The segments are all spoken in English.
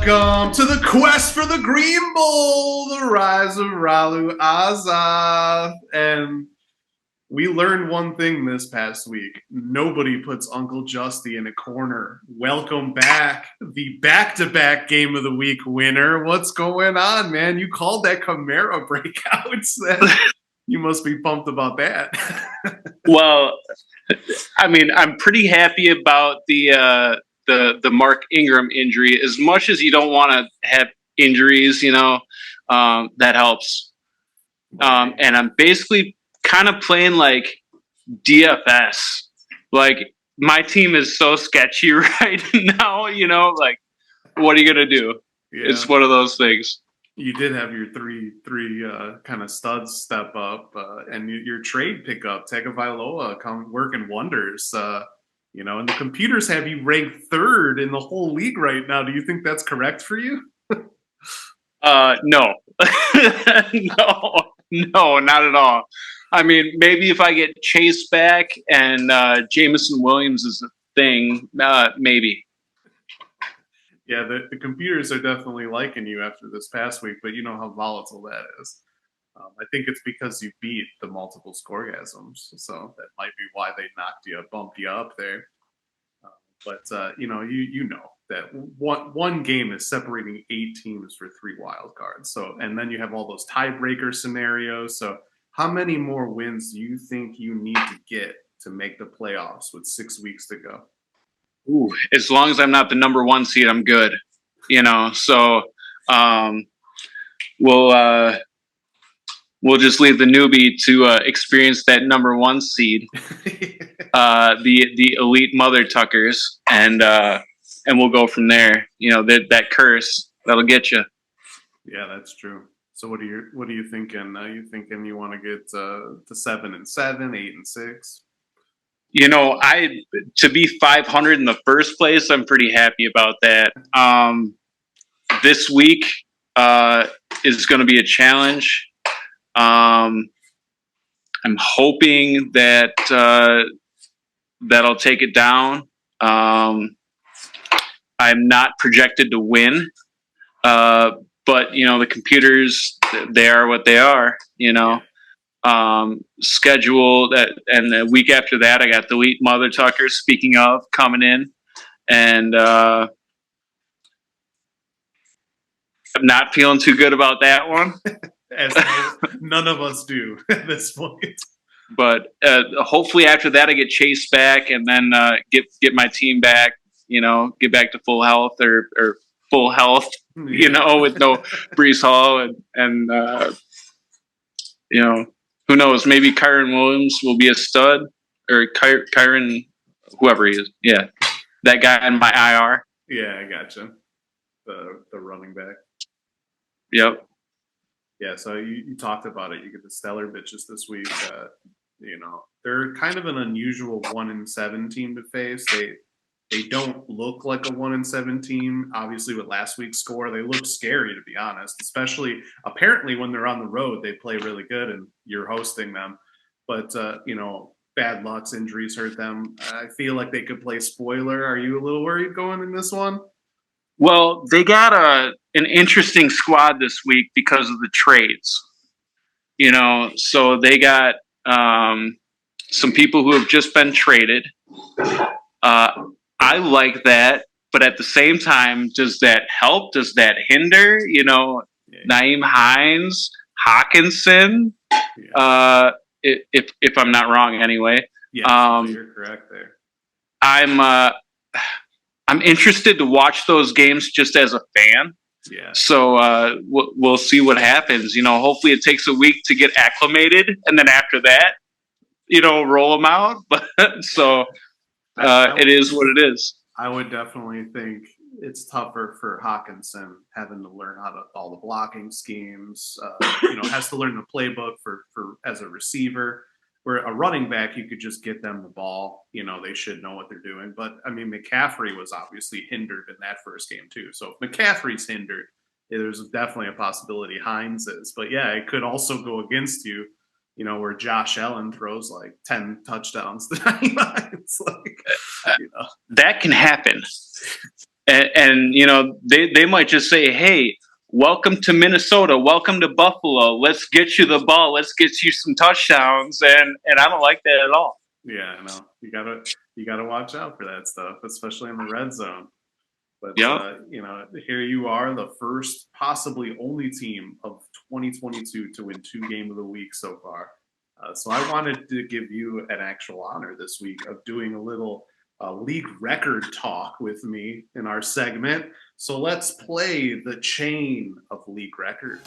Welcome to the quest for the Green Bull, the rise of Ralu Azath. And we learned one thing this past week. Nobody puts Uncle Justy in a corner. Welcome back, the back-to-back Game of the Week winner. What's going on, man? You called that Camaro breakout. You must be pumped about that. Well, I mean, I'm pretty happy about the Mark Ingram injury. As much as you don't want to have injuries, that helps. And I'm basically kind of playing like DFS. Like, my team is so sketchy right now, like, what are you going to do? Yeah. It's one of those things. You did have your three kind of studs step up, and your trade pickup, Tagovailoa, come working wonders. And the computers have you ranked third in the whole league right now. Do you think that's correct for you? No, no, not at all. I mean, maybe if I get Chase back and Jameson Williams is a thing, maybe. Yeah, the computers are definitely liking you after this past week, but you know how volatile that is. I think it's because you beat the multiple scoregasms, so that might be why they bumped you up there. But you know that one game is separating 8 teams for 3 wild cards. So, and then you have all those tiebreaker scenarios. So, how many more wins do you think you need to get to make the playoffs with 6 weeks to go? Ooh, as long as I'm not the number 1 seed, I'm good. So we'll just leave the newbie to experience that number 1 seed, the elite mother tuckers, and we'll go from there. That curse that'll get you. Yeah, that's true. So what are you thinking? You thinking you want to get to 7-7, 8-6? To be 500 in the first place, I'm pretty happy about that. This week is going to be a challenge. I'm hoping that that'll take it down. I'm not projected to win, but the computers, they are what they are. Schedule that, and the week after that, I got the elite mother tuckers. Speaking of, coming in, and I'm not feeling too good about that one. As none of us do at this point. But hopefully after that, I get Chase back, and then get my team back. Get back to full health or full health. With no Brees Hall and who knows? Maybe Kyron Williams will be a stud, or Kyron, whoever he is. Yeah, that guy in my IR. Yeah, I gotcha. The running back. Yep. Yeah, so you talked about it. You get the stellar bitches this week. They're kind of an unusual 1-7 team to face. They don't look like a 1-7 team. Obviously, with last week's score, they look scary, to be honest. Especially, apparently, when they're on the road, they play really good, and you're hosting them. But bad luck, injuries hurt them. I feel like they could play spoiler. Are you a little worried going in this one? Well, they got an interesting squad this week because of the trades. So they got some people who have just been traded. I like that, but at the same time, does that help? Does that hinder? Naeem Hines, Hawkinson. Yeah. If I'm not wrong, anyway. Yeah, you're correct there. I'm interested to watch those games just as a fan. Yeah. So we'll see what happens. Hopefully it takes a week to get acclimated, and then after that, roll them out. But so it is what it is. I would definitely think it's tougher for Hawkinson having to learn all the blocking schemes. Has to learn the playbook for as a receiver. Where a running back, you could just get them the ball. They should know what they're doing. But, I mean, McCaffrey was obviously hindered in that first game, too. So if McCaffrey's hindered, there's definitely a possibility Hines is. But, yeah, it could also go against you, where Josh Allen throws like 10 touchdowns to 99. It's like, That can happen. and they might just say, hey, welcome to Minnesota, welcome to Buffalo, let's get you the ball, let's get you some touchdowns, and I don't like that at all. Yeah, no, you gotta watch out for that stuff, especially in the red zone. But Yep. here you are, the first, possibly only team of 2022 to win 2 Game of the Week so far. So I wanted to give you an actual honor this week of doing a little league record talk with me in our segment. So let's play the chain of league records.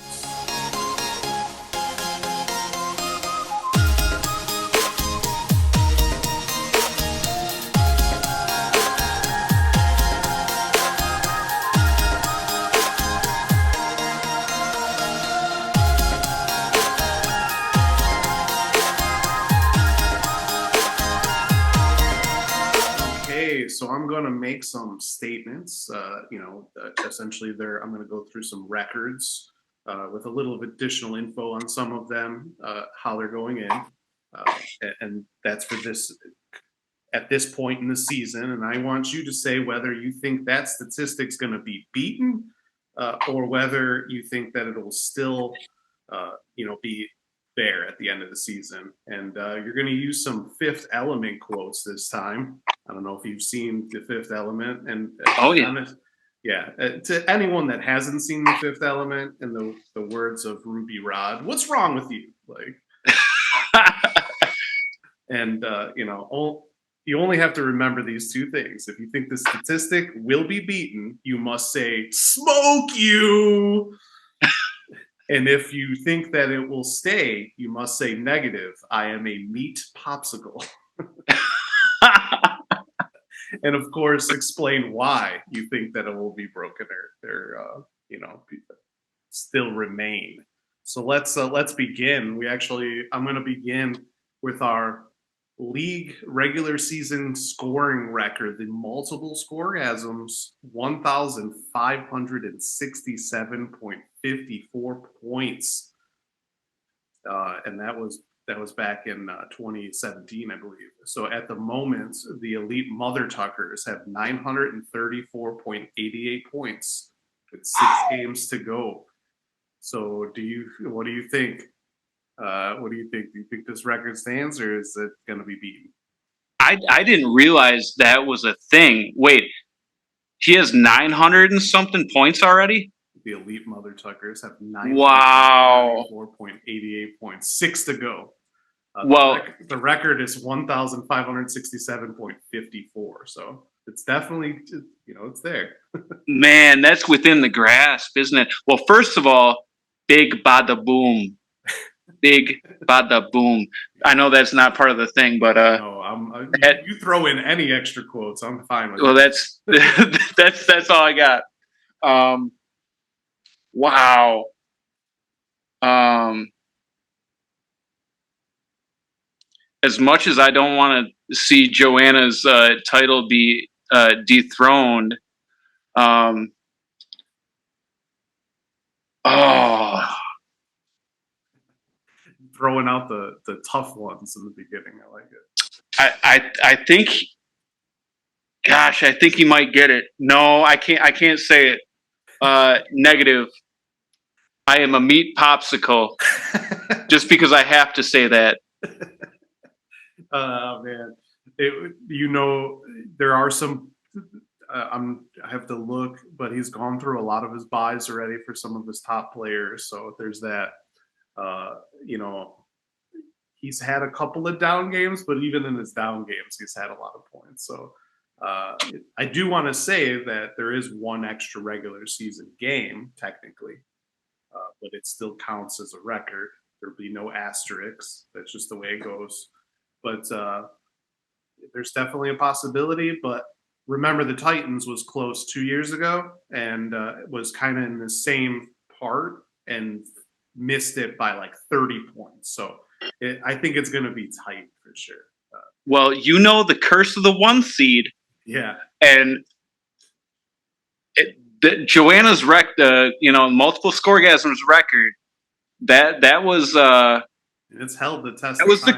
So I'm going to make some statements. Essentially, I'm going to go through some records with a little of additional info on some of them, how they're going in, and that's for this at this point in the season. And I want you to say whether you think that statistic's going to be beaten or whether you think that it'll still, be there at the end of the season. And you're going to use some Fifth Element quotes this time. I don't know if you've seen The Fifth Element. And to anyone that hasn't seen The Fifth Element, in the words of Ruby Rod, what's wrong with you? And you only have to remember these two things. If you think the statistic will be beaten, you must say "smoke you." And if you think that it will stay, you must say negative. I am a meat popsicle. And of course, explain why you think that it will be broken or still remain. So let's begin. I'm going to begin with our league regular season scoring record, the multiple scoregasms, 1,567.54 points, and that was back in 2017, I believe. So at the moment, the elite Mother Tuckers have 934.88 points with 6 games to go. So what do you think? What do you think? Do you think this record stands, or is it going to be beaten? I didn't realize that was a thing. Wait, he has 900 and something points already? The elite Mother Tuckers have 934.88 points. 6 to go. The record is 1,567.54. So it's definitely, it's there. Man, that's within the grasp, isn't it? Well, first of all, Big Bada Boom. Big Bada Boom. I know that's not part of the thing, but no, you throw in any extra quotes, I'm fine with. Well, that's that's all I got. Wow. As much as I don't want to see Joanna's title be dethroned, throwing out the tough ones in the beginning. I like it. I think, gosh, I think he might get it. No, I can't say it. Negative. I am a meat popsicle. Just because I have to say that. Man, there are some. I have to look, but he's gone through a lot of his buys already for some of his top players. So there's that. He's had a couple of down games, but even in his down games, he's had a lot of points. So I do want to say that there is one extra regular season game, technically, but it still counts as a record. There'll be no asterisks. That's just the way it goes. But there's definitely a possibility. But remember, the Titans was close 2 years ago and was kind of in the same part and missed it by like 30 points. So I think it's going to be tight for sure. Well, the curse of the 1 seed. Yeah. And Joanna's multiple scoregasms record, that was it's held the test. That was the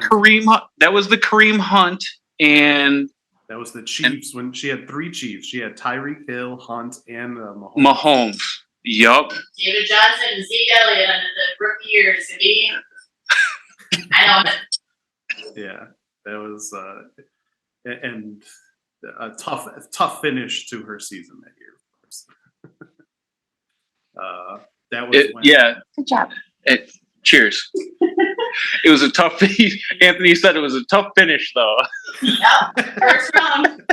Kareem Hunt, and That was the And Chiefs when she had 3 Chiefs. She had Tyreek Hill, Hunt, and Mahomes. Mahomes. Yup. David Johnson and Zeke Elliott under the rookie years. I know it. Yeah, that was and a tough finish to her season that year, of course. That was when, Yeah. Good job. Cheers. It was a tough. Anthony said it was a tough finish, though. Yep. First round.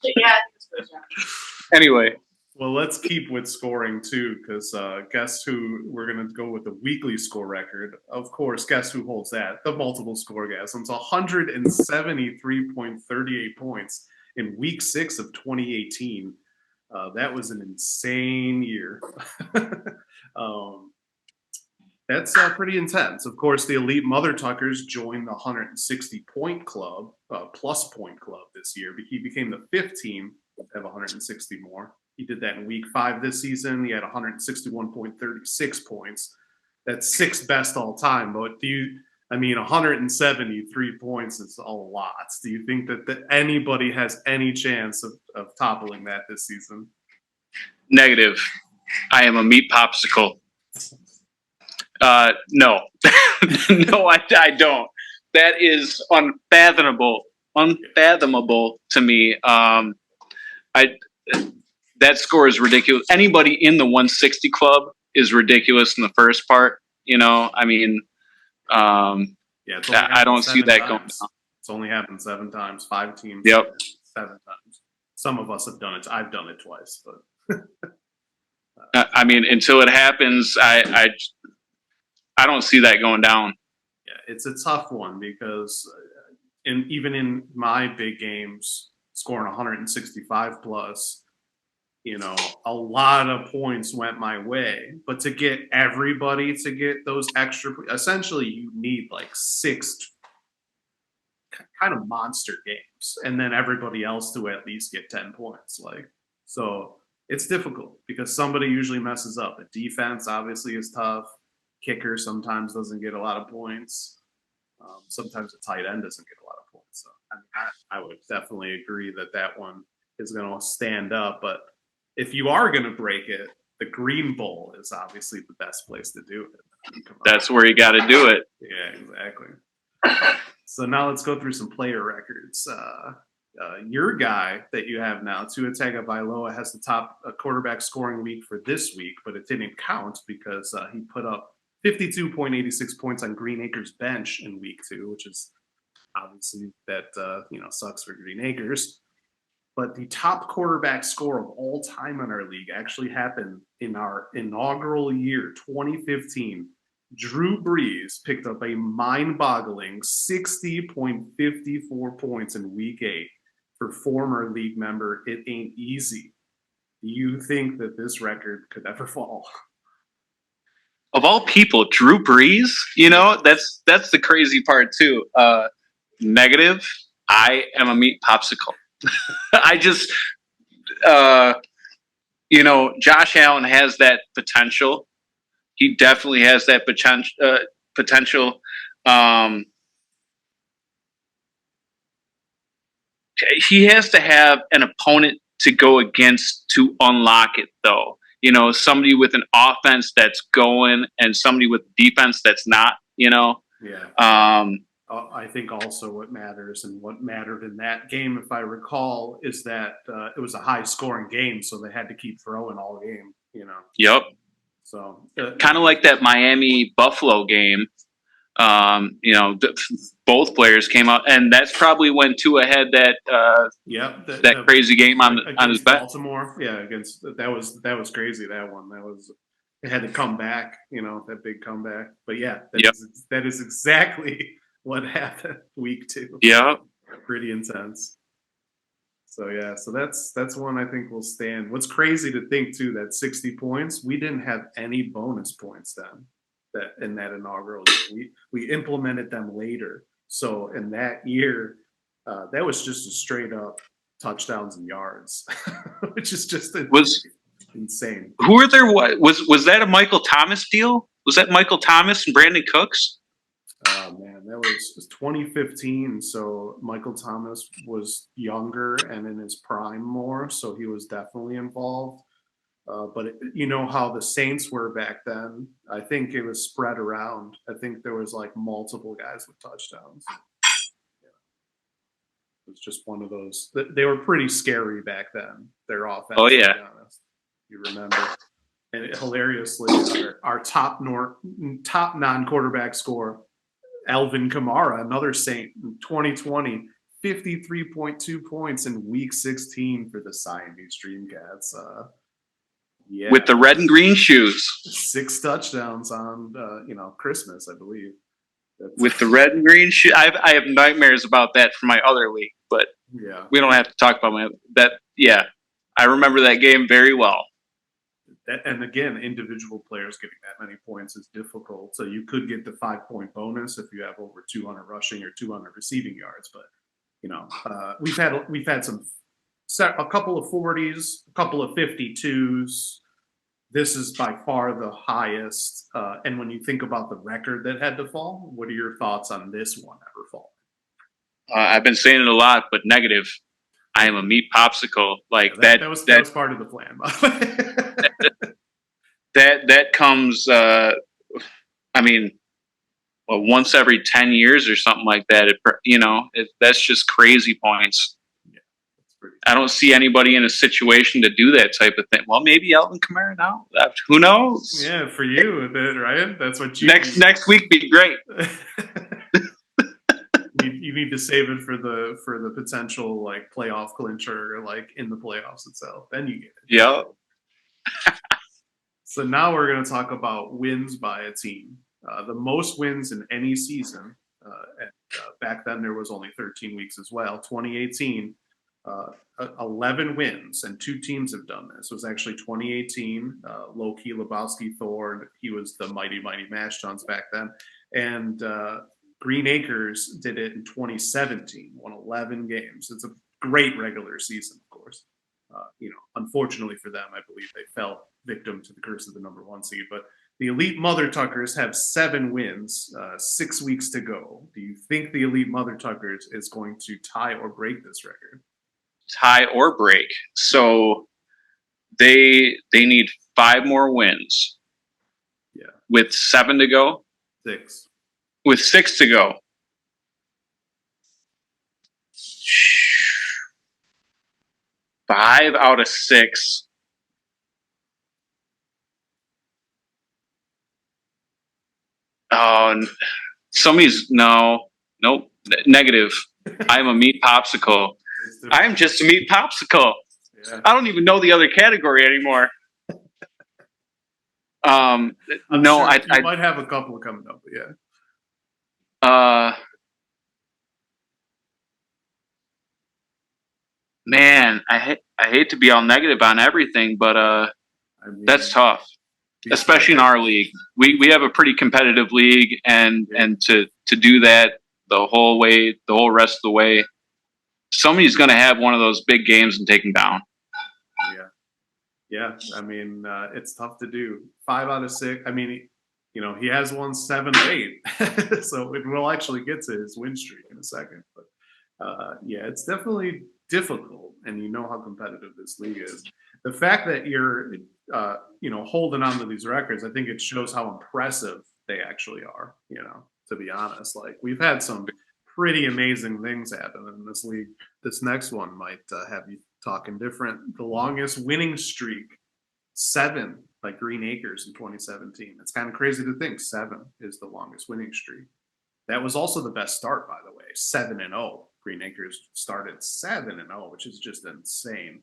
Yeah, first round. Anyway. Well, let's keep with scoring too, because guess who? We're gonna go with the weekly score record. Of course, guess who holds that? The multiple scoregasms, 173.38 points in Week 6 of 2018. That was an insane year. That's pretty intense. Of course, the elite Mother Tuckers joined the 160-point club, plus point club this year. He became the 5th team to have 160 more. He did that in Week 5 this season. He had 161.36 points. That's 6th best all time. But 173 points is a lot. Do you think that anybody has any chance of toppling that this season? Negative. I am a meat popsicle. No. No, I don't. That is unfathomable to me. That score is ridiculous. Anybody in the 160 club is ridiculous in the first part. I don't see that going down. It's only happened 7 times. 5 teams. Yep. 7 times. Some of us have done it. I've done it twice, but until it happens, I don't see that going down. Yeah, it's a tough one because even in my big games, scoring 165 plus, a lot of points went my way. But to get everybody to get those extra, essentially you need like 6 kind of monster games, and then everybody else to at least get 10 points. So it's difficult because somebody usually messes up. The defense obviously is tough. Kicker sometimes doesn't get a lot of points. Sometimes a tight end doesn't get a lot of points. So I would definitely agree that one is going to stand up. But if you are going to break it, the Green Bowl is obviously the best place to do it. That's where you got to do it. Yeah, exactly. So now let's go through some player records. Your guy that you have now, Tua Tagovailoa, has the top quarterback scoring week for this week, but it didn't count because he put up 52.86 points on Green Acres' bench in Week 2, which is obviously that sucks for Green Acres. But the top quarterback score of all time in our league actually happened in our inaugural year, 2015. Drew Brees picked up a mind-boggling 60.54 points in Week 8 for former league member It Ain't Easy. Do you think that this record could ever fall? Of all people, Drew Brees, that's the crazy part too. Negative. I am a meat popsicle. I just, Josh Allen has that potential. He definitely has that potential. He has to have an opponent to go against to unlock it, though. Somebody with an offense that's going and somebody with defense that's not. Yeah. I think also what matters and what mattered in that game, if I recall, is that it was a high-scoring game, so they had to keep throwing all game. Yep. So kind of like that Miami Buffalo game. Both players came out, and that's probably when Tua had that that crazy game on his back. Baltimore, that was crazy. That one, it had to come back. That big comeback. But yeah, that is exactly what happened Week 2. Yeah, pretty intense. So that's one I think will stand. What's crazy to think too, that 60 points, we didn't have any bonus points then. That in that inaugural year. We implemented them later. So in that year, that was just a straight up touchdowns and yards, which is just insane. Who were there? What was that a Michael Thomas deal? Was that Michael Thomas and Brandon Cooks? Oh man, that was 2015. So Michael Thomas was younger and in his prime more, so he was definitely involved. But you know how the Saints were back then. I think it was spread around. I think there was like multiple guys with touchdowns. It was just one of those. They were pretty scary back then. Their offense. Oh yeah. To be honest, you remember. And hilariously, our top non-quarterback score, Alvin Kamara, another Saint, in 2020, 53.2 points in Week 16 for the Siamese Dreamcats. Yeah, with the red and green shoes. 6 touchdowns on Christmas, I believe. With the red and green shoe, I have nightmares about that for my other league, but yeah, we don't have to talk about that. Yeah, I remember that game very well. And again, individual players getting that many points is difficult. So you could get the 5-point bonus if you have over 200 rushing or 200 receiving yards. But we've had a couple of 40s, a couple of 52s. This is by far the highest. And when you think about the record that had to fall, what are your thoughts on this one ever falling? I've been saying it a lot, but negative. I am a meat popsicle. Like that was part of the plan. that comes. I mean, once every 10 years or something like that. That's just crazy points. Yeah, that's pretty. I don't see anybody in a situation to do that type of thing. Well, maybe Alvin Kamara now. Who knows? Yeah, for you, right? That's what you next week be great. You need to save it for the potential like playoff clincher, like in the playoffs itself. Then you get it. Yeah. So now we're going to talk about wins by a team. The most wins in any season. Back then there was only 13 weeks as well. 2018, 11 wins, and 2 teams have done this. It was actually 2018. Loki Lebowski Thor, he was the Mighty Mash Tons back then, and Green Acres did it in 2017, won 11 games. It's a great regular season, of course. Unfortunately for them, I believe they fell victim to the curse of the number 1 seed. But the Elite Mother Tuckers have 7 wins, 6 weeks to go. Do you think the Elite Mother Tuckers is going to tie or break this record? Tie or break. So they need 5 more wins. Yeah. With 7 to go? 6. With 6 to go. 5 out of 6. Oh, nope, negative. I'm a meat popsicle. I'm just a meat popsicle. Yeah. I don't even know the other category anymore. Sure I might have a couple coming up, but yeah. Man, I hate to be all negative on everything, but that's tough, especially in our league. We have a pretty competitive league, and to do that the whole rest of the way, somebody's going to have one of those big games and take them down. Yeah. I mean, it's tough to do. 5 out of 6. I mean, he has won 7 or 8, so we'll actually get to his win streak in a second. But yeah, it's definitely difficult, and you know how competitive this league is. The fact that you're, holding on to these records, I think it shows how impressive they actually are. To be honest, like we've had some pretty amazing things happen in this league. This next one might have you talking different. The longest winning streak, 7 by Green Acres in 2017. It's kind of crazy to think 7 is the longest winning streak. That was also the best start, by the way, 7-0. Green Acres started 7-0, which is just insane.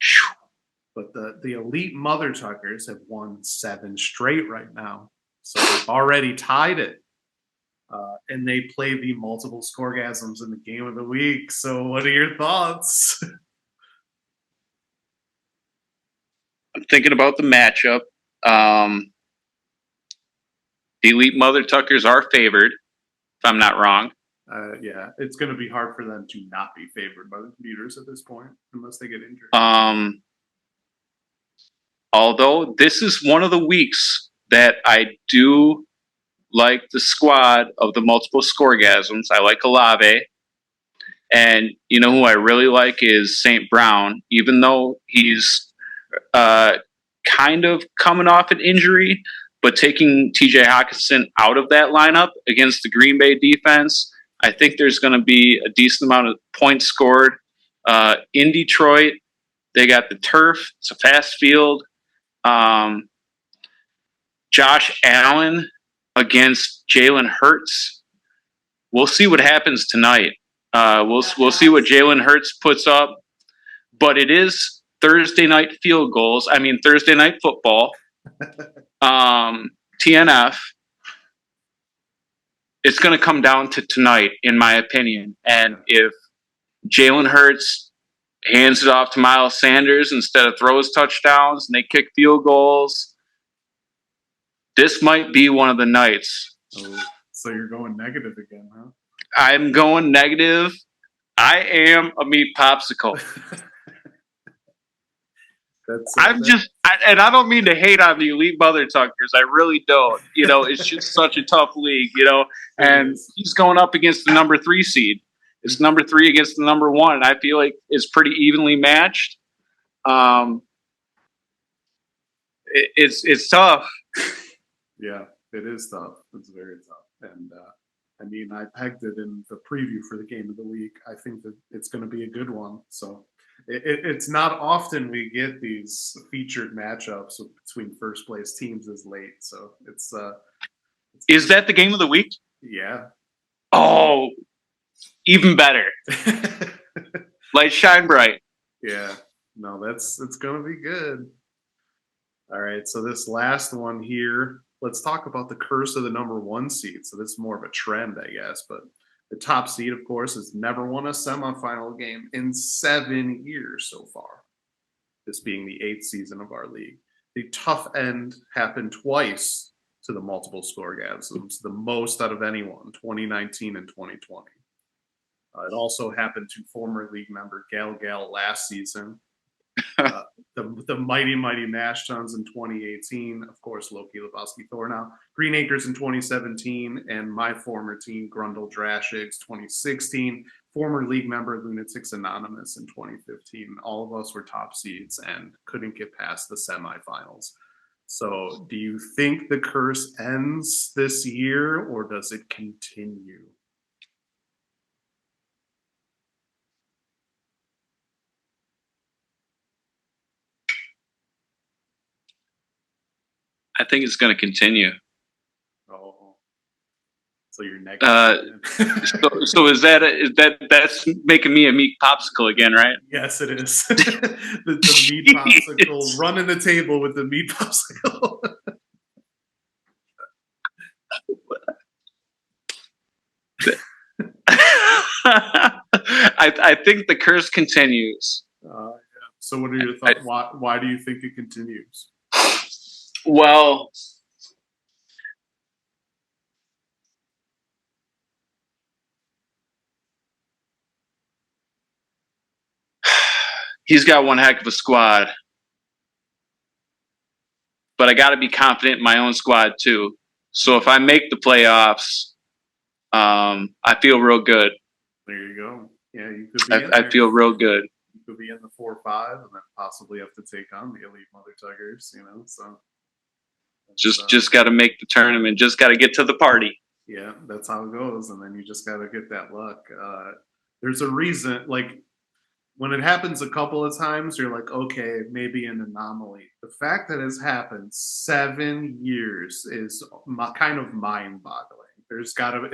But the Elite Mother Tuckers have won 7 straight right now. So they've already tied it. And they play the multiple scoregasms in the game of the week. So what are your thoughts? I'm thinking about the matchup. The Elite Mother Tuckers are favored, if I'm not wrong. Yeah, it's going to be hard for them to not be favored by the computers at this point, unless they get injured. Although this is one of the weeks that I do like the squad of the multiple scoregasms. I like Olave. And you know who I really like is St. Brown, even though he's kind of coming off an injury, but taking TJ Hawkinson out of that lineup against the Green Bay defense, I think there's going to be a decent amount of points scored. In Detroit, they got the turf. It's a fast field. Josh Allen against Jalen Hurts. We'll see what happens tonight. We'll see what Jalen Hurts puts up. But it is Thursday night field goals. I mean, Thursday night football. TNF. It's going to come down to tonight, in my opinion. And if Jalen Hurts hands it off to Miles Sanders instead of throws touchdowns and they kick field goals, this might be one of the nights. Oh, so you're going negative again, huh? I'm going negative. I am a meat popsicle. And I don't mean to hate on the elite mother tuckers. I really don't. You know, it's just such a tough league, you know, and he's going up against the number 3 seed. It's number 3 against the number 1. And I feel like it's pretty evenly matched. It's tough. Yeah, it is tough. It's very tough. And, I mean, I pegged it in the preview for the game of the week. I think that it's going to be a good one. So it's not often we get these featured matchups between first place teams as late. So it's is that the game of the week? Yeah. Oh, even better. Light shine bright. Yeah. No, it's going to be good. All right. So this last one here, let's talk about the curse of the number 1 seed. So this is more of a trend, I guess, but the top seed, of course, has never won a semifinal game in 7 years so far, this being the 8th season of our league. The tough end happened twice to the multiple scoregasms, the most out of anyone, 2019 and 2020. It also happened to former league member Gal last season. The mighty Mash Tons in 2018, of course, Loki Lebowski Thor now, Green Acres in 2017, and my former team Grundle Drashigs 2016, former league member Lunatics Anonymous in 2015. All of us were top seeds and couldn't get past the semifinals. So do you think the curse ends this year or does it continue? I think it's going to continue. Oh, so you're negative. So is that's making me a meat popsicle again, right? Yes, it is. the meat popsicle, running the table with the meat popsicle. I think the curse continues. Yeah. So what are your thoughts? Why do you think it continues? Well, he's got one heck of a squad, but I got to be confident in my own squad too. So if I make the playoffs, I feel real good. There you go. Yeah, you could be. I feel real good. You could be in the 4-5, and then possibly have to take on the elite mother tuggers. You know, so. Just got to make the tournament. Just got to get to the party. Yeah, that's how it goes, and then you just got to get that luck. There's a reason, like when it happens a couple of times, you're like, okay, maybe an anomaly. The fact that it's happened 7 years is kind of mind-boggling. There's got to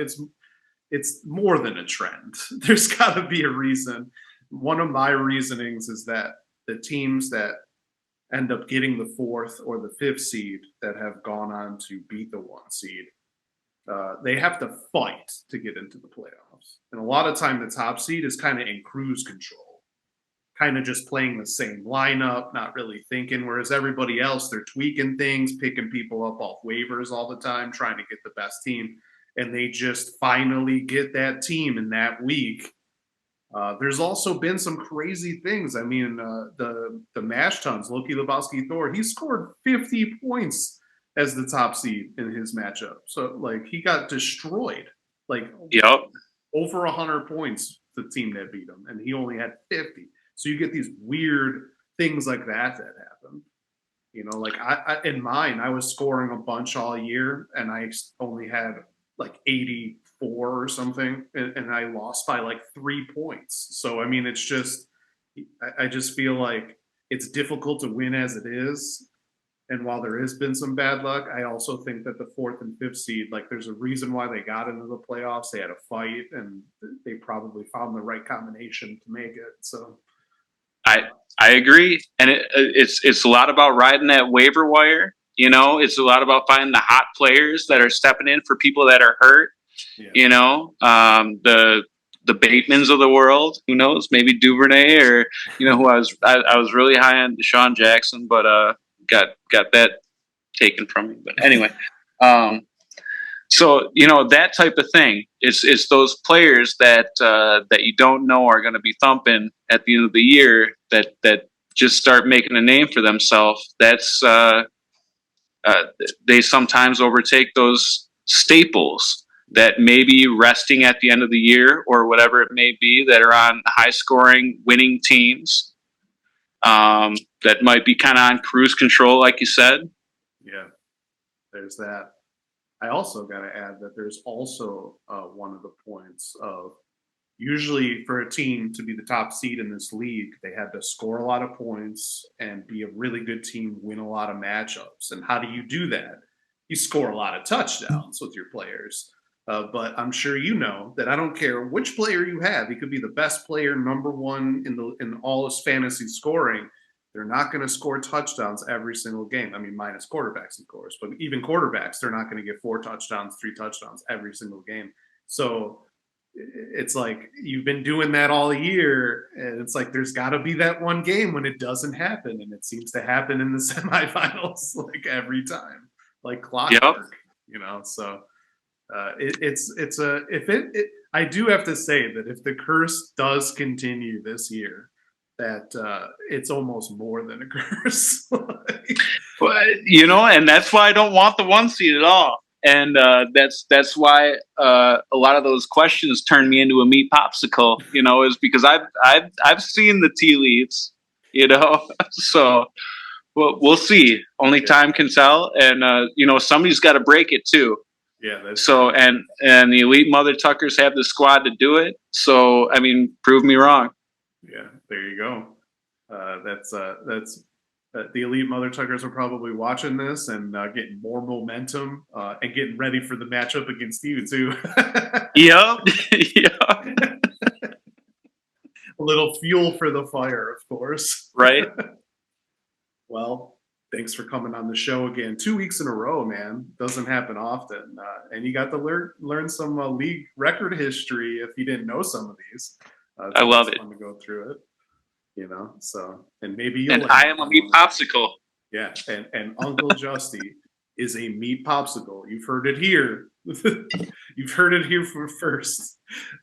it's more than a trend. There's got to be a reason. One of my reasonings is that the teams that end up getting the 4th or the 5th seed that have gone on to beat the 1 seed, they have to fight to get into the playoffs. And a lot of time the top seed is kind of in cruise control, kind of just playing the same lineup, not really thinking, whereas everybody else, they're tweaking things, picking people up off waivers all the time, trying to get the best team. And they just finally get that team in that week. There's also been some crazy things. I mean, the Mash Tons, Loki Lebowski Thor, he scored 50 points as the top seed in his matchup. So like he got destroyed, like Yep. over 100 points. The team that beat him, and he only had 50. So you get these weird things like that happen. You know, like I in mine, I was scoring a bunch all year, and I only had like 84 or something, and I lost by like 3 points. So I mean, it's just I just feel like it's difficult to win as it is. And while there has been some bad luck, I also think that the fourth and fifth seed, like there's a reason why they got into the playoffs. They had a fight, and they probably found the right combination to make it. So I agree, and it's a lot about riding that waiver wire. You know, it's a lot about finding the hot players that are stepping in for people that are hurt. yeah, You know, the Batemans of the world. Who knows? Maybe Duvernay, or who I was really high on Deshaun Jackson, but got that taken from me. But anyway, so that type of thing. It's those players that that you don't know are going to be thumping at the end of the year that just start making a name for themselves. That's they sometimes overtake those staples that may be resting at the end of the year or whatever it may be, that are on high scoring winning teams, that might be kind of on cruise control, like you said. yeah, there's that. I also got to add that there's also one of the points of usually for a team to be the top seed in this league, they had to score a lot of points and be a really good team, win a lot of matchups. And how do you do that? You score a lot of touchdowns with your players. But I'm sure you know that I don't care which player you have. He could be the best player, number one in all his fantasy scoring. They're not going to score touchdowns every single game. I mean, minus quarterbacks, of course, but even quarterbacks, they're not going to get 4 touchdowns, 3 touchdowns every single game. So it's like you've been doing that all year, and it's like there's got to be that one game when it doesn't happen, and it seems to happen in the semifinals like every time, like clockwork. Yep. So it's a if it I do have to say that if the curse does continue this year, that it's almost more than a curse. Well, and that's why I don't want the 1 seed at all. And that's why a lot of those questions turn me into a meat popsicle. Is because I've seen the tea leaves. So we'll see. Only time can tell, and somebody's got to break it too. Yeah. So and the elite mother tuckers have the squad to do it. So I mean, prove me wrong. Yeah, there you go. That's the elite mother tuckers are probably watching this and getting more momentum and getting ready for the matchup against you too. Yep. Yeah. A little fuel for the fire, of course. Right. Well, thanks for coming on the show again. 2 weeks in a row, man. Doesn't happen often. And you got to learn some league record history if you didn't know some of these. I love it. Fun to go through it. So and maybe you'll. And I am a meat popsicle. Yeah, and Uncle Justy is a meat popsicle. You've heard it here. You've heard it here first.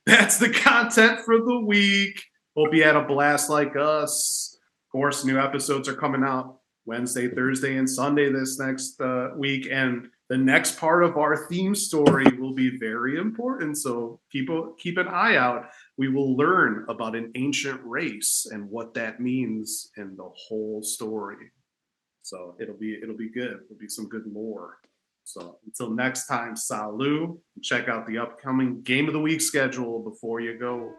That's the content for the week. Hope you had a blast like us. Of course, new episodes are coming out Wednesday, Thursday, and Sunday this next week. And the next part of our theme story will be very important. So keep an eye out. We will learn about an ancient race and what that means in the whole story. So it'll be good. It'll be some good lore. So until next time, salut. Check out the upcoming Game of the Week schedule before you go.